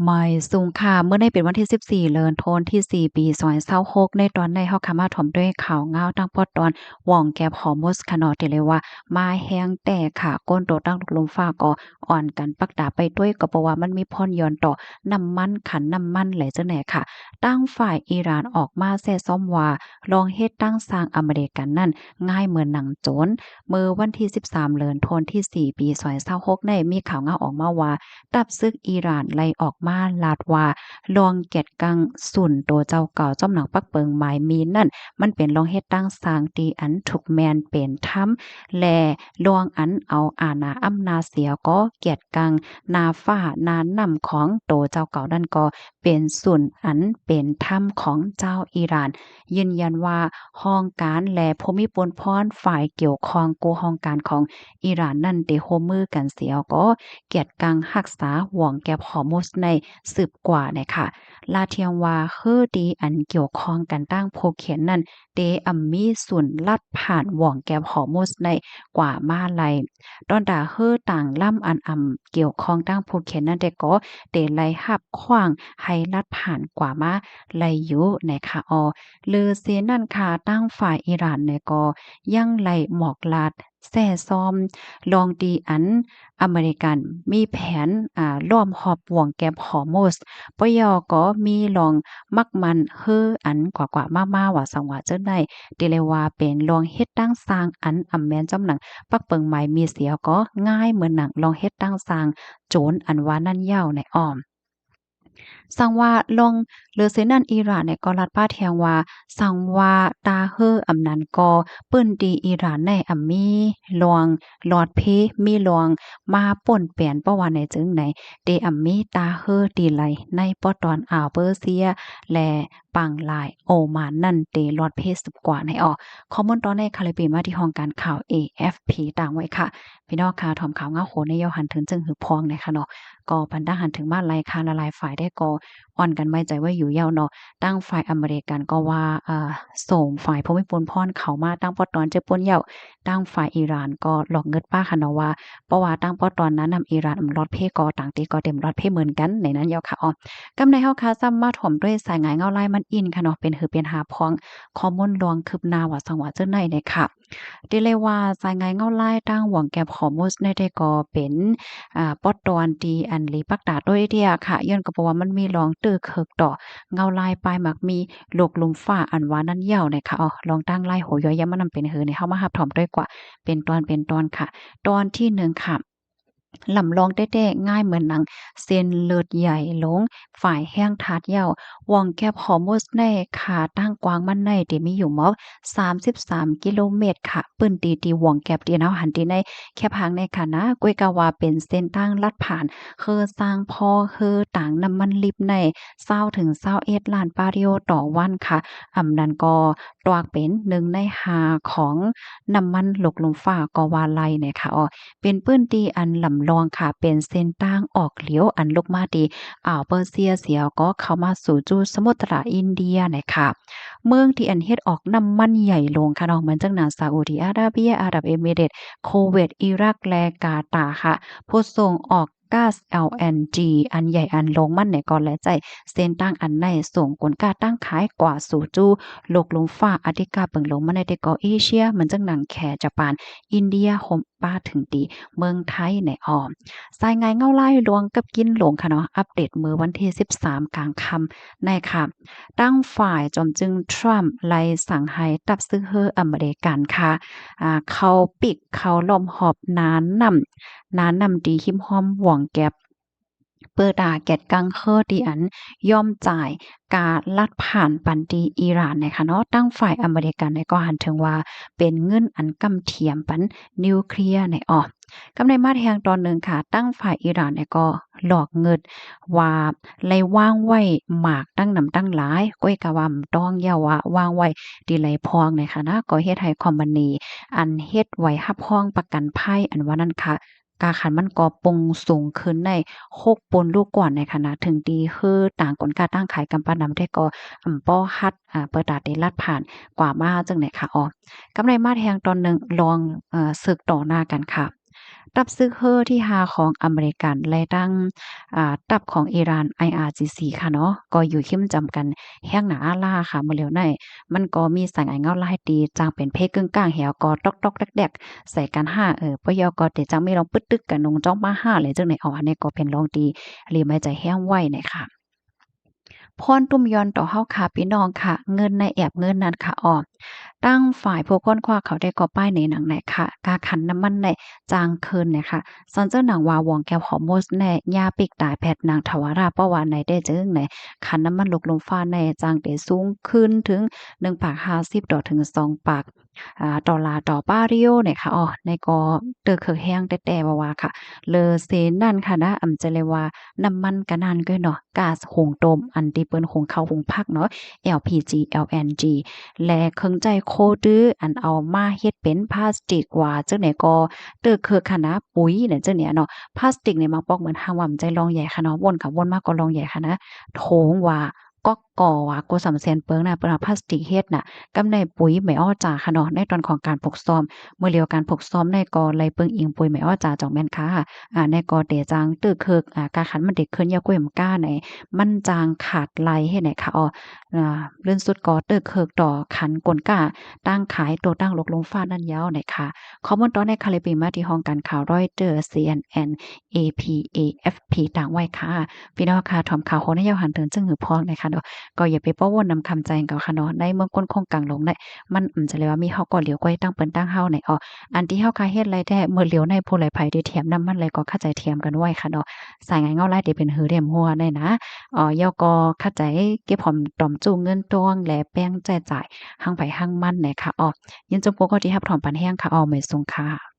ไม่สูงค่ะเมื่อในเป็นวันที่14เดือนธันวาคมที่4ปี2026ในตอนในเฮาค่ะมาถ่อมด้วยข่าวง้าวตั้งพอดตอนหว่องแกบฮอร์โมสค่ะเนาะที่เรียกว่ามาแฮงแต่ค่ะก้นโตตั้งลมฟ้าก็อ่อนกันปักดาไปด้วยก็เพราะว่ามันมีพรย้อนต่อน้ำมันขันน้ำมันไหลจังไหนค่ะตั้งฝ่ายอิหร่านออกมาแซ่ซ้อมว่าลองเฮ็ดตั้งสร้างอเมริกันนั่นง่ายเหมือนหนังโจรเมื่อวันที่13เดือนธันวาคมที่4ปี2026ในมีข่าวง้าวออกมาว่าตับซึกอิหร่านไล่ออกมาลาดว่าลองเก็ดกังสุนโตเจ้าเก่าจ้อมหนังปักเปิงหมายมีนั่นมันเป็นลองเฮ็ดตั้งสร้างตีอันถูกแมนเป็นถ้ำแลลวงอันเอาอาณาอำนาจเสียก็เกียดกังนาฟ้านานำของโตเจ้าเก่านั่นก็เป็นส่วนอันเป็นถ้ำของเจ้าอิหร่านยืนยันว่าห้องการและภูมิปนพรฝ่ายเกี่ยวข้องกูห้องการของอิหร่านนั่นได้ร่วมมือกันเสียก็เกียรติกังรักษาห่วงแก็บฮอร์โมสในสืบกว่าน่ะค่ะลาเทียงว่าคือดีอันเกี่ยวข้องกันตั้งโพเขียนนั่นเดอัมมีสุนลัดผ่านห่วงแก็บฮอร์โมสในกว่ามาลัยตอนดาเฮือต่างล่ำอันเกี่ยวข้องตั้งโพเขียนนั่นแต่ก็เดไล่หับขว้างให้ลัดผ่านกว่ามาไลอยู่นะคะลือเสียนั่นค่ะตั้งฝ่ายอิหร่านเนี่ยก็ยังไล่หมอกลาดแซ่ซ้อมลองดีอันอเมริกันมีแผนล้อมหอบวงแก็บฮอร์โมสปยก็มีลองมักมันเฮืออันกว่าๆมาๆว่าสังว่าเจ้าได้ติเลยว่าเป็นลองเฮ็ดตั้งสร้างอันอำแม่นจำหนังปักเปิงหมายมีเสียก็ง่ายเหมือนหนังลองเฮ็ดตั้งสร้างโจรอันว่านั่นยาวในอ้อม สั่งว่าลองหรือเซนันอิหร่านเนี่ยก็รัดป้าแทงว่าสั่งว่าตาเฮออำนั้นก็เปิ้นดีอิหร่านในมีลวงหลอดเพมีลวงมาป่นเปลี่ยนประว่าในจึงไหนเดมีตาเฮอดีไหลในปอตอนอ่าวเปอร์เซียและปังลายโอมานนั่นเตลอดเพสุกว่าในข้อมูลตอนในคาลิปีมาที่ห้องการข่าว AFP ต่างไว้ค่ะพี่น้องค่ะถอมข่าวเงาโหในยอหันถึงจึงหือพองนะคะเนาะก็พันดาหันถึงมาไลค่ะละลายฝ่ายได้ก็อ่อนกันไม่ใจว่าอยู่ยาวเนาะตั้งฝ่ายอเมริกันก็ว่าส่งฝ่ายภูมิพลพรเข้ามาตั้งปอตอนเจะป่นเหย้าตั้งฝ่ายอิหร่านก็หลอกเงิดป้าค่ะเนาะว่าเพราะว่าตั้งปอตอนนั้นนำอิหร่านรอดเพก็ต่างตีก็เต็มรอดเพเหมือนกันในนั้นยาวค่ะกำในเฮาค่ะซ้ำมาถ่อมด้วยสายหงายเงาลายมันอินค่ะเนาะเป็นหือเป็นหาพ้องข้อมูลลวงคืบหน้าว่าสังว่าเจ้าในเนี่ยค่ะได้เลยว่าสายหงายเงาลายตั้งหวังแก่ข้อมูลในได้ก็เป็นปอตอนที่อันลีปักดาด้วยเดียค่ะย้อนก็เพราะว่ามันมีรองตื้อเคิกต่อเงาลายปลายมักมีโลกลมฟ้าอันว่านั้นยาวเนี่ยค่ะลองตั้งลายโหย้อยยำมันนำเป็นหือในเฮามารับถ่อมด้วยกว่าเป็นตอนค่ะตอนที่หนึ่งค่ะ ลำลองแต้ๆง่ายเหมือนหนังเส้นเลือดใหญ่หลงฝ่ายแห้งทาดเหย้าว่องแคบฮอร์โมสในขาตั้งกว้างมันในที่มีอยู่มอก33กิโลเมตรค่ะปื้นตีที่ว่องแคบที่เนาหันที่ในแคบหางในค่ะนะกวยกะว่าเป็นเส้นทางลัดผ่านคือสร้างพอคือต่างน้ำมันลิบใน20ถึง21ล้านบาร์เรลต่อวันค่ะนั้นก็ตวากเป็น1ใน5ของน้ำมันโลกลมฟ้าก็ว่าไล่เนี่ยค่ะเป็นพื้นที่อันลำลองค่ะเป็นเส้นทางออกเหลียวอันลกมาดีอ่าวเปอร์เซียเสียก็เข้ามาสู่จูสมุทรอินเดียนะคะเมืองที่อันเฮ็ดออกน้ำมันใหญ่ลงค่ะเนาะเหมือนจังหนาซาอุดิอาระเบียอาหรับเอมิเรตส์คูเวตอิรักและกาตาร์ค่ะผู้ส่งออกก๊าซ LNG อันใหญ่อันลงมันเนี่ยก็และใจเส้นตั้งอันในส่งกลกาตั้งขายกว่าสู่จูโลกลมฟ้าอธิกาเปิงลงมาในเดก็เอเชียเหมือนจังหนังแขญี่ปุ่นอินเดียโฮมป้าถึงดีเมืองไทยในสายงายเงาไล่ลวงกับกินหลงค่ะเนาะอัปเดตมื้อวันที่13กลางค่ำในค่ะตั้งฝ่ายจอมจึงทรัมป์ไล่สั่งให้ตับซื้อเฮออเมริกันค่ะเขาปิกเขาล้อมหอบนานำดีหิมห้อมหว่องแก็บเปิดแกดกังเคอดีอันย่อมจ่ายกาลัดผ่านปันดีอิหร่านนะคะเนาะตั้งฝ่ายอเมริกันในก็หันถึงว่าเป็นเงินอันกำเทียมปันนิวเคลียร์ในกำในมาแทงตอนหนึ่งค่ะตั้งฝ่ายอิหร่านเนี่ยก็หลอกเงินว่าไลว่างไว้หมากตั้งนำตั้งหลายก้อยกะว่าต้องอย่าว่าว่างไว้ดีไหลพองในค่ะนะก็เฮ็ดให้คอมพานีอันเฮ็ดไว้รับรองประกันภัยอันว่านั้นค่ะกาขันมันก็ปงสูงขึ้นใน6ปนลูกก่อนในขณะถึงดีคือต่างคนกาตั้งขายกำปั้นนำได้ก็ป้อฮัดเปิดตาได้ลัดผ่านกว่ามาจังไหนค่ะกำไรมาแทงตอนหนึ่งลองศึกต่อหน้ากันค่ะ ตับซึกเฮ้อที่5ของอเมริกันและตั้งตับของอิหร่าน IRGC ค่ะเนาะก็อยู่ขิ้มจำกันแห้งหนาอาล่าค่ะเมื่อแล้วในมันก็มีสายงานเงาลายตีจางเป็นเพกึ่งกลางแหวก็ต๊อกๆแดกๆใส่กันห้าปยก็เตจังไม่ลองปึดตึกกันนงจ้องมาห้าเลยจังไหนอันนี้ก็เป็นรองดีหรือไม่ใจแห้งไว้เนี่ยค่ะ พรตุ้มยอนต่อเฮาค่ะพี่น้องค่ะเงินในแอบเงินนั้นค่ะออกตั้งฝ่ายผู้ค้นคว้าเขาได้ก่อป้ายในหนังไหนค่ะกาขันน้ำมันในจางคืนเนี่ยค่ะซอนเจ้าหนังวาวองแก้วหอมโมสแน่ยาปิกตายแพทย์นางทวาราป้าวาในได้จึงในขันน้ำมันลกลงฟ้าในจางเตสูงขึ้นถึง1ปาก50ดอกถึง2ปากดอลลาร์ต่อบาร์เรียลเนี่ยค่ะอ๋อในก็เตอเคือแห้งแต่ว่าค่ะเลอเซนั่นค่ะนะอำจะเลยว่าน้ำมันก็นั่นก็เนาะก๊าซหุงต้มอันที่เปิ้นหุงข้าวหุงผักเนาะ LPG LNG และเครื่องใจโคดื้ออันเอามาเฮ็ดเป็นพลาสติกว่าจังไหนก็เตอคือคณะปุ๋ยเนี่ยจังเนี่ยเนาะพลาสติกเนี่ยมาปอกเหมือนหาว่ามันใจลองใหญ่ค่ะเนาะวนค่ะวนมาก็ลองใหญ่ค่ะนะโถงว่าก๊อกก่อว่าโกสำแสนเปิงน่ะเปิ้นเอาพลาสติกเฮ็ดน่ะกำในปุ๋ยไม่อ้อจ๋าค่ะเนาะในตอนของการปลูกซ่อมเมื่อเลียวการปลูกซ่อมในก็เลยเปิงอิงปุ๋ยไม่อ้อจ๋าจ่องแม่นค่ะในก็เตจังตึกเคิกกาขันมันเด็กขึ้นยาก้วยมก้าไหนมันจางขาดไหลเฮ็ดไหนค่ะเลื่อนสุดก็ตึกเคิกต่อขันกลก้าตั้งขายตัวตั้งลกลงฟ้านั่นยาวไหนค่ะข้อมูลตอนในคาลิปีมาที่ห้องการข่าว Reuters CNN AP AFP ต่างไว้ค่ะพี่น้องค่ะถอมข่าวโหนยาวหันเถิงจึงหือพองนะคะเนาะก็อย่าไปป้อวนนำคำใจกับค่ะเนาะในเมืองก้นคงกลางลงได้มันจะเลยว่ามีเฮาก็เหลียวก้อยตั้งเปิ้นตั้งเฮาไหนอันที่เฮาคาเฮ็ดไรแท้เมื่อเหลียวในผู้ไหลไผได้เทียมนำมันเลยก็เข้าใจเทียมกันไว้ค่ะเนาะสายงานเงาลายที่เป็นหือเรียมหัวได้นะยอก็เข้าใจเก็บหอมตอมจูเงินตวงและแป้งแจจ่ายหังไผหังมันแหน่ค่ะยินจมโกก็ที่รับถอมปันแห้งค่ะไม่ทรงค่ะ